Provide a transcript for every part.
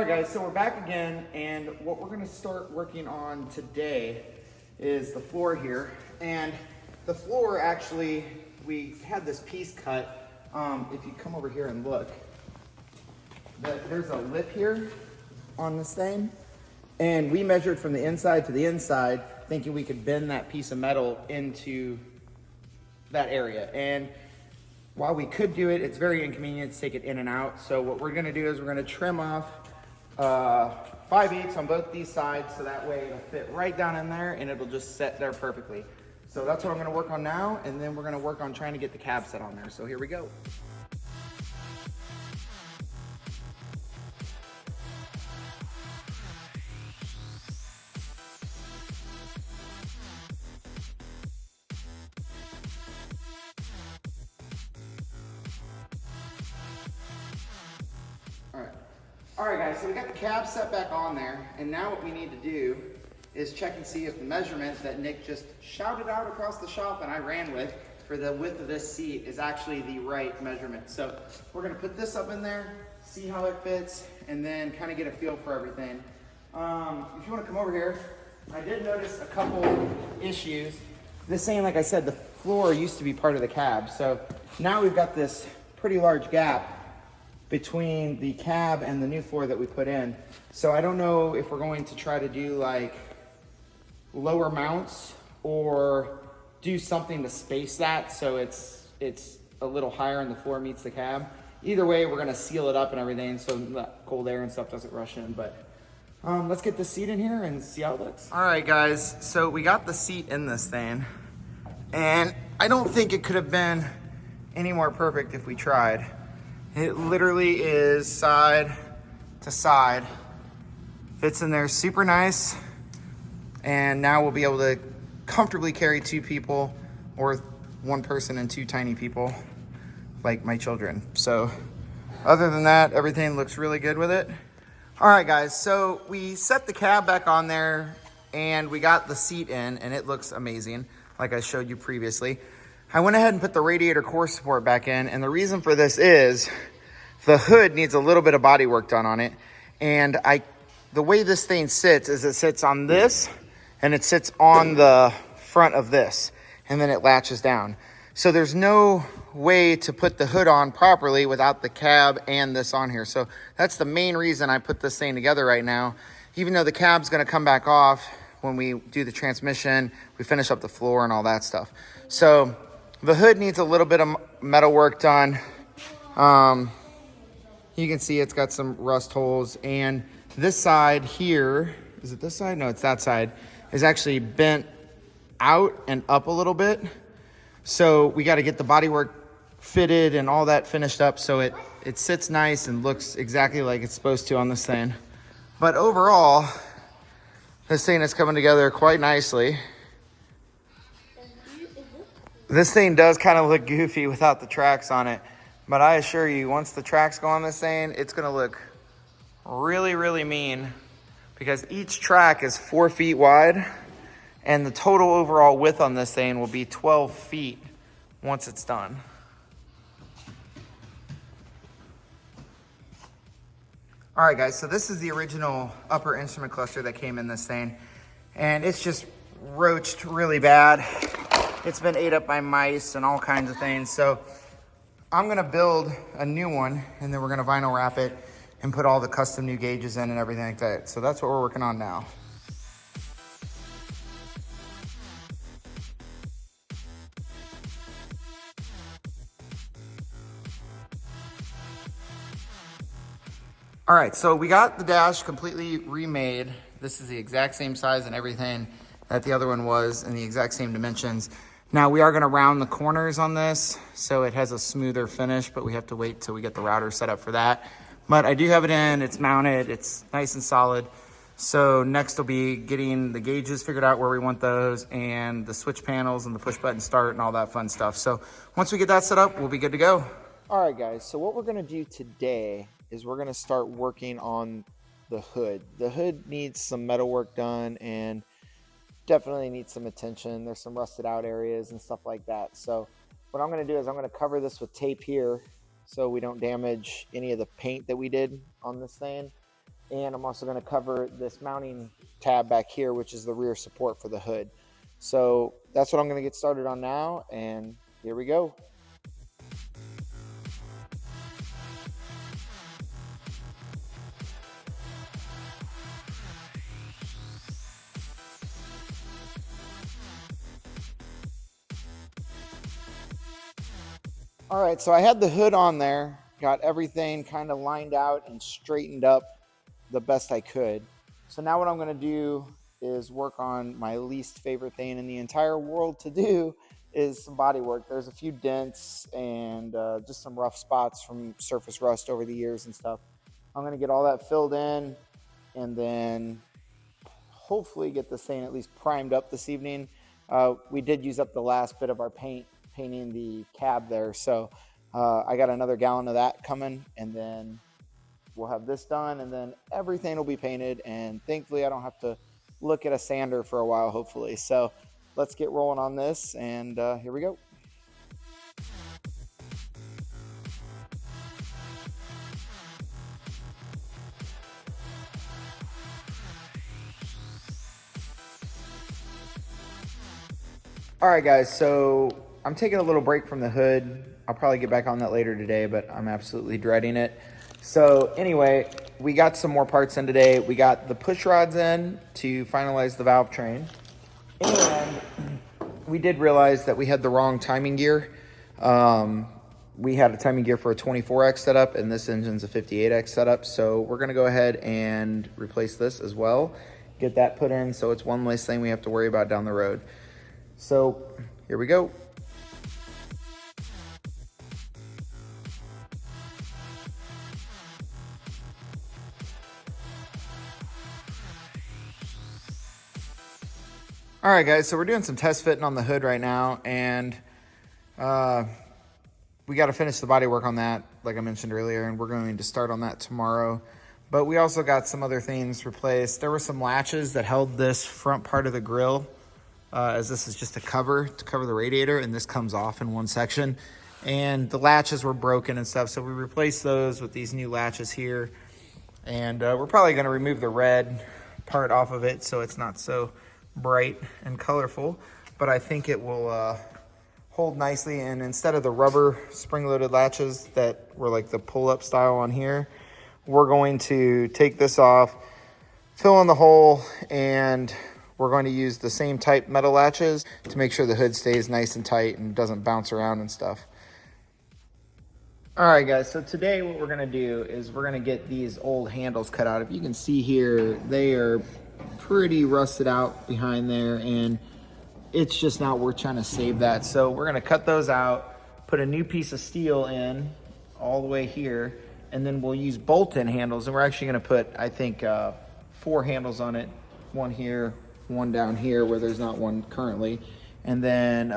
guys, so we're back again, and what we're gonna start working on today is the floor here. And the floor, actually, we had this piece cut. If you come over here and look, there's a lip here on this thing, and we measured from the inside to the inside, thinking we could bend that piece of metal into that area. And while we could do it, it's very inconvenient to take it in and out. So what we're gonna do is we're gonna trim off 5/8 on both these sides, so that way it'll fit right down in there and it'll just set there perfectly. So that's what I'm gonna work on now, and then we're gonna work on trying to get the cab set on there. So here we go. All right guys, so we got the cab set back on there, and now what we need to do is check and see if the measurement that Nick just shouted out across the shop and I ran with for the width of this seat is actually the right measurement. So we're gonna put this up in there, see how it fits, and then kind of get a feel for everything. If you wanna come over here, I did notice a couple issues. This thing, like I said, the floor used to be part of the cab. So now we've got this pretty large gap between the cab and the new floor that we put in. So I don't know if we're going to try to do like lower mounts or do something to space that so it's a little higher and the floor meets the cab. Either way, we're gonna seal it up and everything so that cold air and stuff doesn't rush in. But let's get the seat in here and see how it looks. All right guys, so we got the seat in this thing, and I don't think it could have been any more perfect if we tried. It literally is side to side. Fits in there super nice. And now we'll be able to comfortably carry 2 people or 1 person and 2 tiny people, like my children. So other than that, everything looks really good with it. All right guys, so we set the cab back on there and we got the seat in, and it looks amazing, like I showed you previously. I went ahead and put the radiator core support back in, and the reason for this is the hood needs a little bit of body work done on it. And the way this thing sits is it sits on this, and it sits on the front of this, and then it latches down. So there's no way to put the hood on properly without the cab and this on here. So that's the main reason I put this thing together right now. Even though the cab's gonna come back off when we do the transmission, we finish up the floor and all that stuff. So the hood needs a little bit of metal work done. You can see it's got some rust holes, and this side here, is it this side? No, it's that side, is actually bent out and up a little bit. So we got to get the bodywork fitted and all that finished up so it sits nice and looks exactly like it's supposed to on this thing. But overall, this thing is coming together quite nicely. This thing does kind of look goofy without the tracks on it, but I assure you, once the tracks go on this thing, it's gonna look really, really mean, because each track is 4 feet wide, and the total overall width on this thing will be 12 feet once it's done. All right guys, so this is the original upper instrument cluster that came in this thing, and it's just roached really bad. It's been ate up by mice and all kinds of things. So I'm gonna build a new one, and then we're gonna vinyl wrap it and put all the custom new gauges in and everything like that. So that's what we're working on now. All right, so we got the dash completely remade. This is the exact same size and everything that the other one was, and the exact same dimensions. Now we are gonna round the corners on this so it has a smoother finish, but we have to wait till we get the router set up for that. But I do have it in, it's mounted, it's nice and solid. So next will be getting the gauges figured out where we want those, and the switch panels and the push button start and all that fun stuff. So once we get that set up, we'll be good to go. All right guys, so what we're gonna do today is we're gonna start working on the hood. The hood needs some metal work done and definitely needs some attention. There's some rusted out areas and stuff like that. So what I'm gonna do is I'm gonna cover this with tape here so we don't damage any of the paint that we did on this thing. And I'm also going to cover this mounting tab back here, which is the rear support for the hood. So that's what I'm going to get started on now, and here we go. All right, so I had the hood on there, got everything kind of lined out and straightened up the best I could. So now what I'm going to do is work on my least favorite thing in the entire world to do is some body work. There's a few dents and just some rough spots from surface rust over the years and stuff. I'm going to get all that filled in and then hopefully get this thing at least primed up this evening. We did use up the last bit of our painting the cab there, so I got another gallon of that coming, and then we'll have this done, and then everything will be painted, and thankfully I don't have to look at a sander for a while, hopefully. So let's get rolling on this, and here we go. All right, guys, so I'm taking a little break from the hood. I'll probably get back on that later today, but I'm absolutely dreading it. So anyway, we got some more parts in today. We got the push rods in to finalize the valve train. And we did realize that we had the wrong timing gear. We had a timing gear for a 24X setup, and this engine's a 58X setup. So we're gonna go ahead and replace this as well. Get that put in so it's one less thing we have to worry about down the road. So here we go. All right, guys, so we're doing some test fitting on the hood right now, and we got to finish the body work on that, like I mentioned earlier, and we're going to start on that tomorrow. But we also got some other things replaced. There were some latches that held this front part of the grill, as this is just a cover to cover the radiator, and this comes off in one section. And the latches were broken and stuff, so we replaced those with these new latches here. And we're probably going to remove the red part off of it so it's not so bright and colorful, but I think it will hold nicely. And instead of the rubber spring-loaded latches that were like the pull-up style on here, we're going to take this off, fill in the hole, and we're going to use the same type metal latches to make sure the hood stays nice and tight and doesn't bounce around and stuff. All right, guys, so today what we're gonna do is we're gonna get these old handles cut out. If you can see here, they are pretty rusted out behind there, and it's just not worth trying to save that. So we're gonna cut those out, put a new piece of steel in all the way here, and then we'll use bolt-in handles, and we're actually gonna put, I think, 4 handles on it. One here, one down here where there's not one currently, and then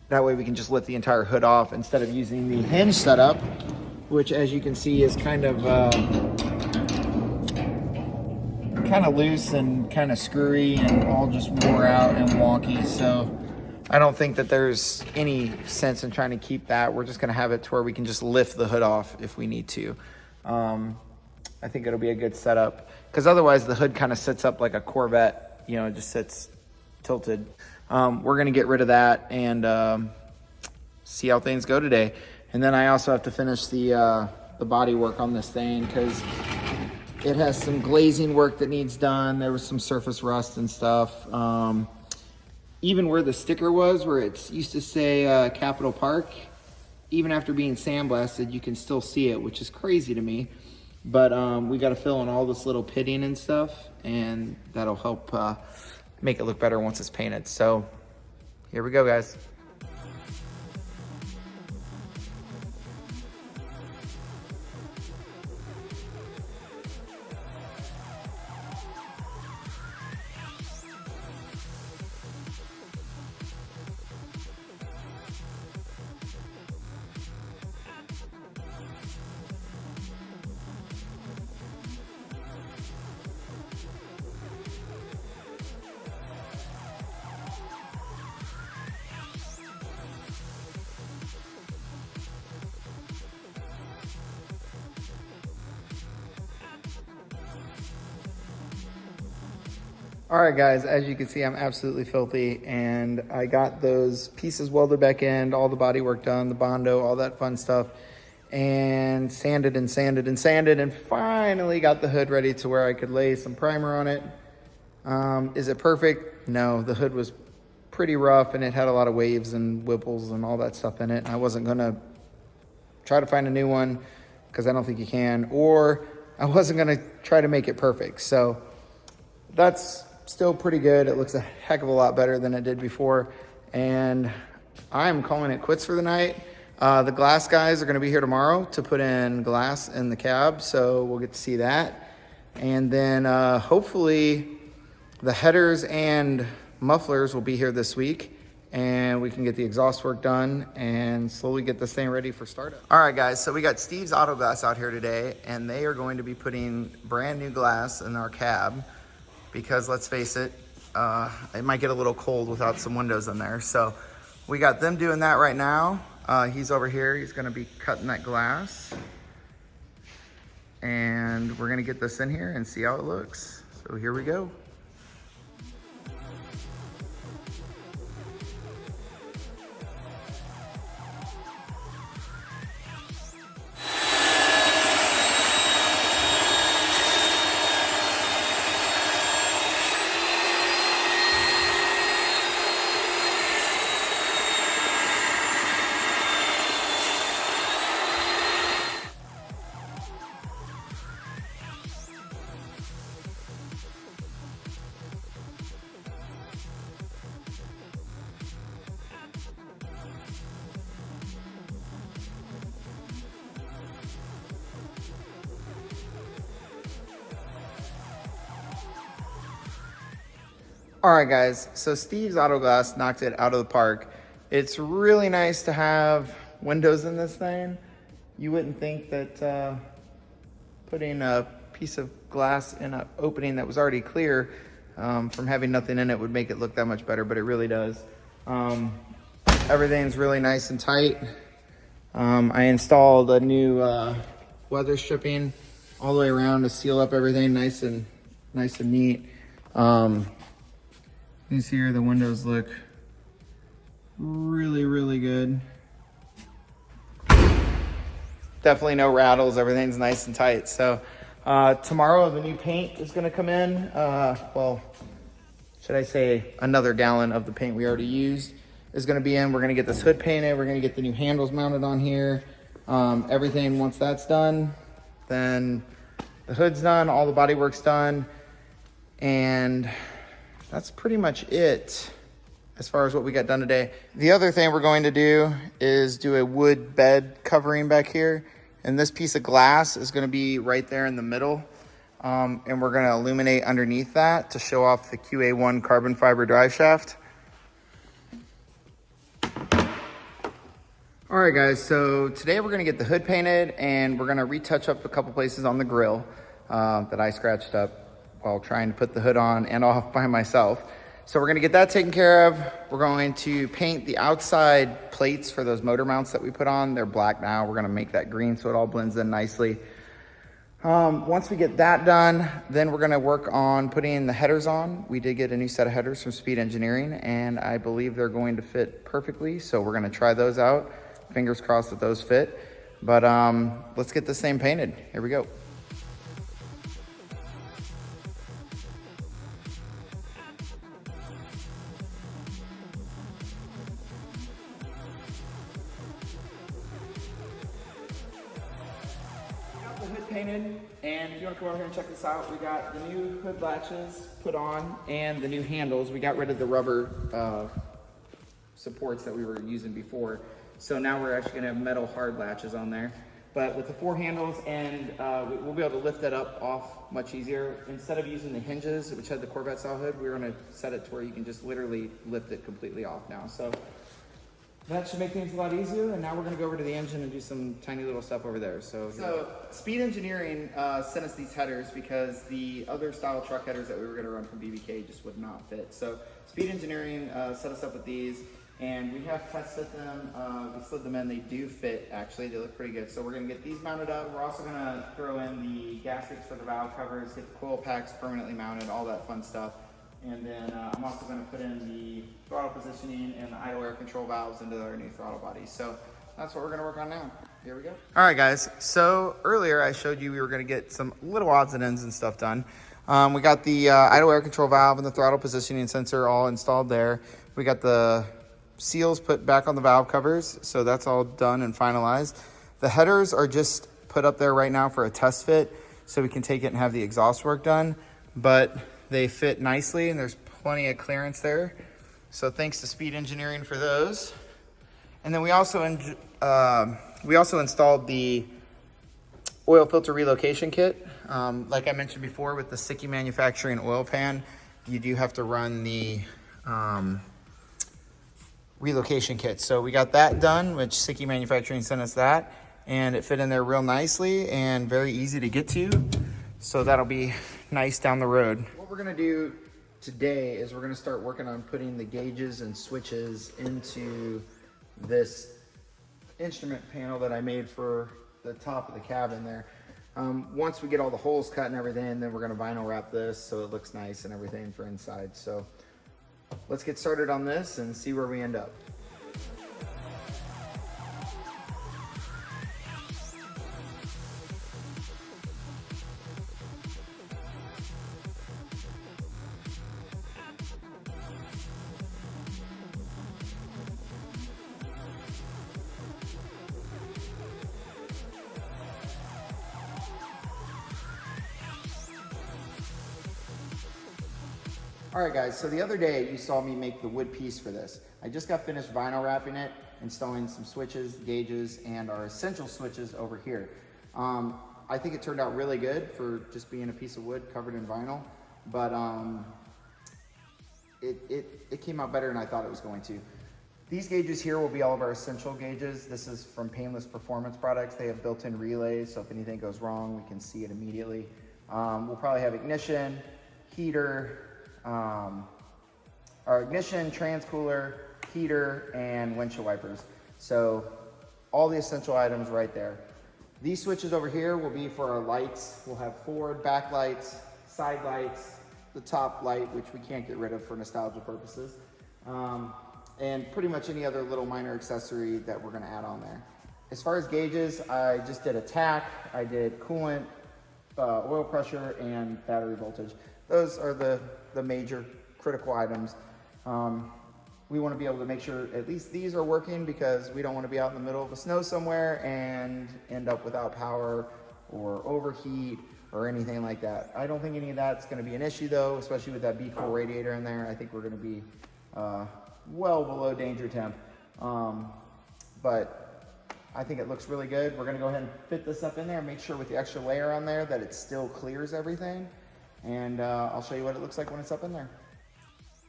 that way we can just lift the entire hood off instead of using the hinge setup, which as you can see is kind of loose and kind of screwy and all just wore out and wonky. So I don't think that there's any sense in trying to keep that. We're just gonna have it to where we can just lift the hood off if we need to. I think it'll be a good setup, because otherwise the hood kind of sits up like a Corvette, you know, it just sits tilted. We're gonna get rid of that and see how things go today. And then I also have to finish the body work on this thing, because it has some glazing work that needs done. There was some surface rust and stuff. Even where the sticker was, where it used to say Capitol Park, even after being sandblasted, you can still see it, which is crazy to me. But we got to fill in all this little pitting and stuff, and that'll help make it look better once it's painted. So here we go, guys. All right, guys, as you can see, I'm absolutely filthy, and I got those pieces welded back in, all the body work done, the Bondo, all that fun stuff, and sanded and sanded and sanded, and finally got the hood ready to where I could lay some primer on it. Is it perfect? No, the hood was pretty rough, and it had a lot of waves and wipples and all that stuff in it. I wasn't gonna try to find a new one because I don't think you can, or I wasn't gonna try to make it perfect. So that's still pretty good. It looks a heck of a lot better than it did before, and I'm calling it quits for the night. The glass guys are going to be here tomorrow to put in glass in the cab, so we'll get to see that. And then hopefully the headers and mufflers will be here this week, and we can get the exhaust work done and slowly get this thing ready for startup. All right, guys, so we got Steve's Auto Glass out here today, and they are going to be putting brand new glass in our cab, because let's face it, it might get a little cold without some windows in there. So we got them doing that right now. He's over here, he's gonna be cutting that glass. And we're gonna get this in here and see how it looks. So here we go. All right, guys, so Steve's Auto Glass knocked it out of the park. It's really nice to have windows in this thing. You wouldn't think that putting a piece of glass in an opening that was already clear from having nothing in it would make it look that much better, but it really does. Everything's really nice and tight. I installed a new weather stripping all the way around to seal up everything nice and neat. You see here the windows look really good. Definitely no rattles, everything's nice and tight. So tomorrow the new paint is gonna come in. Well, should I say another gallon of the paint we already used is gonna be in. We're gonna get this hood painted, we're gonna get the new handles mounted on here. Everything, once that's done, then the hood's done, all the body work's done, and that's pretty much it as far as what we got done today. The other thing we're going to do is do a wood bed covering back here. And this piece of glass is gonna be right there in the middle. And we're gonna illuminate underneath that to show off the QA1 carbon fiber drive shaft. All right, guys, so today we're gonna get the hood painted, and we're gonna retouch up a couple places on the grill that I scratched up while trying to put the hood on and off by myself. So we're gonna get that taken care of. We're going to paint the outside plates for those motor mounts that we put on. They're black now. We're gonna make that green so it all blends in nicely. Once we get that done, then we're gonna work on putting the headers on. We did get a new set of headers from Speed Engineering, and I believe they're going to fit perfectly. So we're gonna try those out. Fingers crossed that those fit. But let's get this thing painted. Here we go. The hood painted, and if you want to come over here and check this out, we got the new hood latches put on and the new handles. We got rid of the rubber supports that we were using before, so now we're actually going to have metal hard latches on there. But with the 4 handles, and we'll be able to lift that up off much easier. Instead of using the hinges, which had the Corvette style hood, we're going to set it to where you can just literally lift it completely off now. So that should make things a lot easier, and now we're gonna go over to the engine and do some tiny little stuff over there. So Speed Engineering sent us these headers because the other style truck headers that we were gonna run from BBK just would not fit. So Speed Engineering set us up with these, and we have tested them. We slid them in, they do fit actually, they look pretty good. So we're gonna get these mounted up. We're also gonna throw in the gaskets for the valve covers, get the coil packs permanently mounted, all that fun stuff. And then I'm also going to put in the throttle positioning and the idle air control valves into our new throttle body. So that's what we're going to work on now. Here we go. All right, guys. So earlier I showed you we were going to get some little odds and ends and stuff done. We got the idle air control valve and the throttle positioning sensor all installed there. We got the seals put back on the valve covers, so that's all done and finalized. The headers are just put up there right now for a test fit, so we can take it and have the exhaust work done. But they fit nicely and there's plenty of clearance there. So thanks to Speed Engineering for those. And then we also installed the oil filter relocation kit. Like I mentioned before, with the Sicky Manufacturing oil pan, you do have to run the relocation kit. So we got that done, which Sicky Manufacturing sent us that, and it fit in there real nicely and very easy to get to. So that'll be nice down the road. What we're gonna do today is we're gonna start working on putting the gauges and switches into this instrument panel that I made for the top of the cabin there. Once we get all the holes cut and everything, then we're gonna vinyl wrap this so it looks nice and everything for inside. So let's get started on this and see where we end up. All right, guys, so the other day you saw me make the wood piece for this. I just got finished vinyl wrapping it, installing some switches, gauges, and our essential switches over here. I think it turned out really good for just being a piece of wood covered in vinyl, but it came out better than I thought it was going to. These gauges here will be all of our essential gauges. This is from Painless Performance Products. They have built-in relays, so if anything goes wrong, we can see it immediately. We'll probably have ignition, heater, our ignition, transcooler, heater, and windshield wipers. So all the essential items right there. These switches over here will be for our lights. We'll have forward, back lights, side lights, the top light, which we can't get rid of for nostalgia purposes, and pretty much any other little minor accessory that we're gonna add on there. As far as gauges, I just did a tack, I did coolant, oil pressure, and battery voltage. Those are the major critical items. We want to be able to make sure at least these are working, because we don't want to be out in the middle of the snow somewhere and end up without power or overheat or anything like that. I don't think any of that's going to be an issue though, especially with that Be Cool radiator in there. I think we're going to be well below danger temp. But I think it looks really good. We're going to go ahead and fit this up in there and make sure with the extra layer on there that it still clears everything. And I'll show you what it looks like when it's up in there.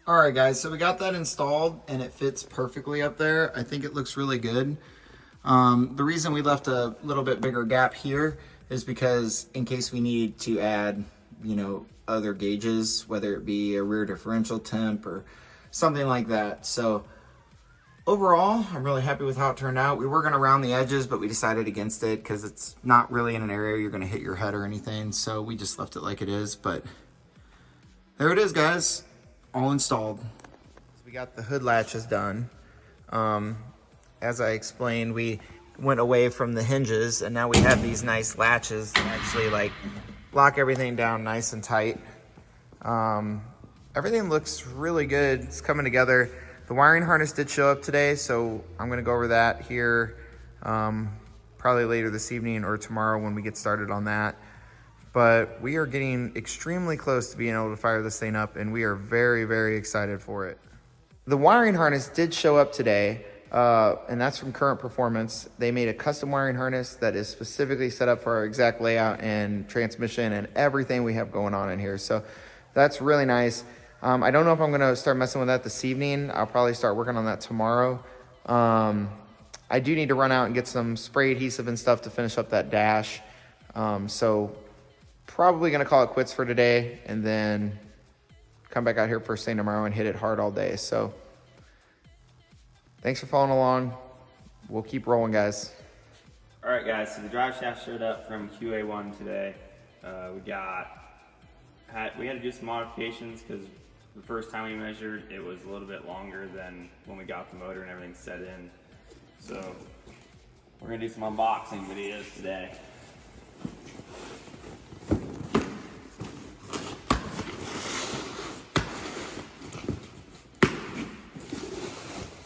All right, guys, so we got that installed and it fits perfectly up there. I think it looks really good. The reason we left a little bit bigger gap here is because in case we need to add, you know, other gauges, whether it be a rear differential temp or something like that. So overall, I'm really happy with how it turned out. We were gonna round the edges, but we decided against it because it's not really in an area you're gonna hit your head or anything. So we just left it like it is, but there it is, guys, all installed. We got the hood latches done. As I explained, we went away from the hinges and now we have these nice latches that actually like lock everything down nice and tight. Everything looks really good. It's coming together. The wiring harness did show up today, so I'm gonna go over that here probably later this evening or tomorrow when we get started on that. But we are getting extremely close to being able to fire this thing up, and we are very, very excited for it. The wiring harness did show up today, and that's from Current Performance. They made a custom wiring harness that is specifically set up for our exact layout and transmission and everything we have going on in here. So that's really nice. I don't know if I'm gonna start messing with that this evening. I'll probably start working on that tomorrow. I do need to run out and get some spray adhesive and stuff to finish up that dash. So probably gonna call it quits for today and then come back out here first thing tomorrow and hit it hard all day. So thanks for following along. We'll keep rolling, guys. All right, guys, so the drive shaft showed up from QA1 today. We had to do some modifications because the first time we measured, it was a little bit longer than when we got the motor and everything set in. So we're gonna do some unboxing videos today.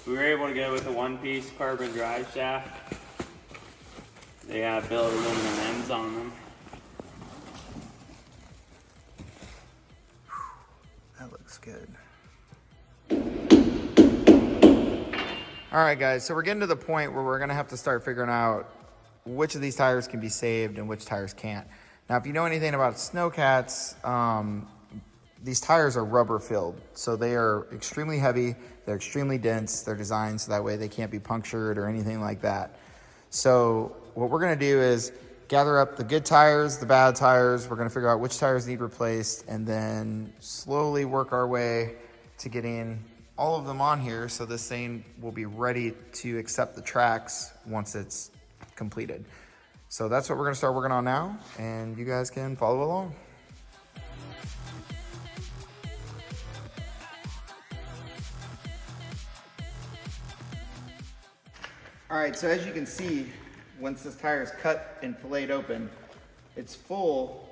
We were able to go with a one-piece carbon drive shaft. They have billet aluminum ends on them. That looks good. All right, guys, so we're getting to the point where we're gonna have to start figuring out which of these tires can be saved and which tires can't. Now, if you know anything about Snowcats, these tires are rubber filled. So they are extremely heavy, they're extremely dense, they're designed so that way they can't be punctured or anything like that. So what we're gonna do is gather up the good tires, the bad tires, we're gonna figure out which tires need replaced, and then slowly work our way to getting all of them on here so this thing will be ready to accept the tracks once it's completed. So that's what we're gonna start working on now, and you guys can follow along. All right, so as you can see, once this tire is cut and filleted open, it's full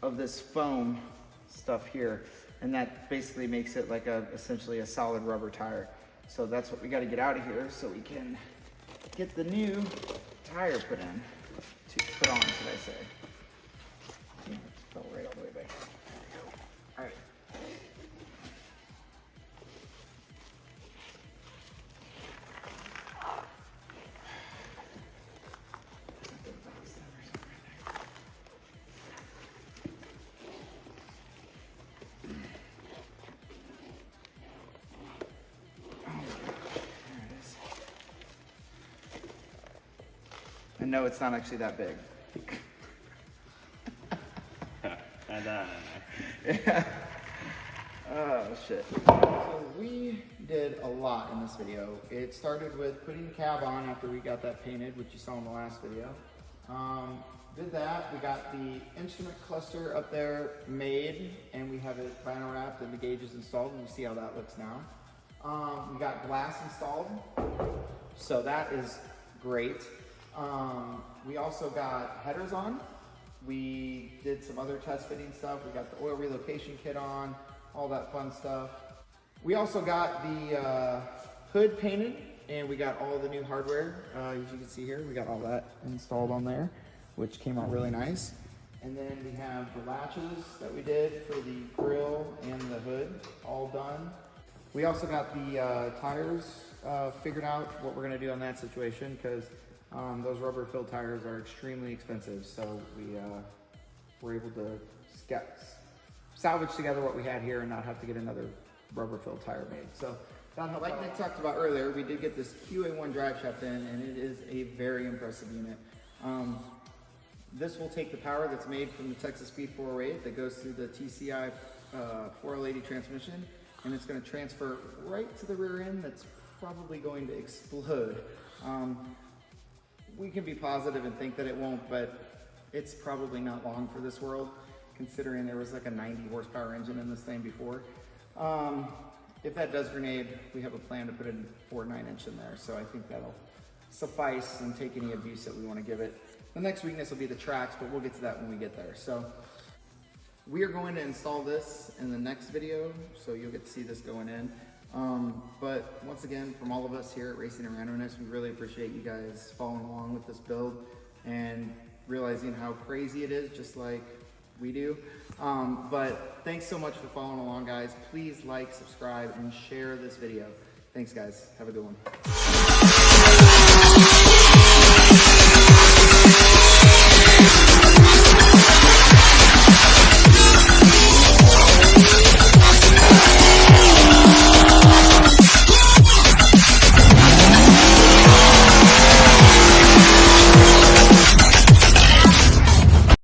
of this foam stuff here, and that basically makes it like essentially a solid rubber tire. So that's what we got to get out of here so we can get the new tire put on, should I say. Yeah, it fell right all the way back. There we go. All right. And no, it's not actually that big. Yeah. Oh, shit. So we did a lot in this video. It started with putting the cab on after we got that painted, which you saw in the last video. Did that. We got the instrument cluster up there made, and we have it vinyl wrapped and the gauges installed, and you see how that looks now. We got glass installed, so that is great. We also got headers on. We did some other test fitting stuff. We got the oil relocation kit on, all that fun stuff. We also got the hood painted, and we got all the new hardware. As you can see here, we got all that installed on there, which came out really nice. And then we have the latches that we did for the grill and the hood all done. We also got the tires figured out, what we're gonna do on that situation, because those rubber filled tires are extremely expensive, so we were able to salvage together what we had here and not have to get another rubber filled tire made. So, like Nick talked about earlier, we did get this QA1 driveshaft in, and it is a very impressive unit. This will take the power that's made from the Texas Speed 408 that goes through the TCI 480 transmission, and it's going to transfer right to the rear end that's probably going to explode. We can be positive and think that it won't, but it's probably not long for this world, considering there was like a 90 horsepower engine in this thing before. If that does grenade, we have a plan to put a 4.9-inch in there, so I think that'll suffice and take any abuse that we want to give it. The next weakness will be the tracks, but we'll get to that when we get there. So we are going to install this in the next video, so you'll get to see this going in. But once again, from all of us here at Racing and Randomness, we really appreciate you guys following along with this build and realizing how crazy it is, just like we do. But thanks so much for following along, guys. Please like, subscribe, and share this video. Thanks, guys. Have a good one.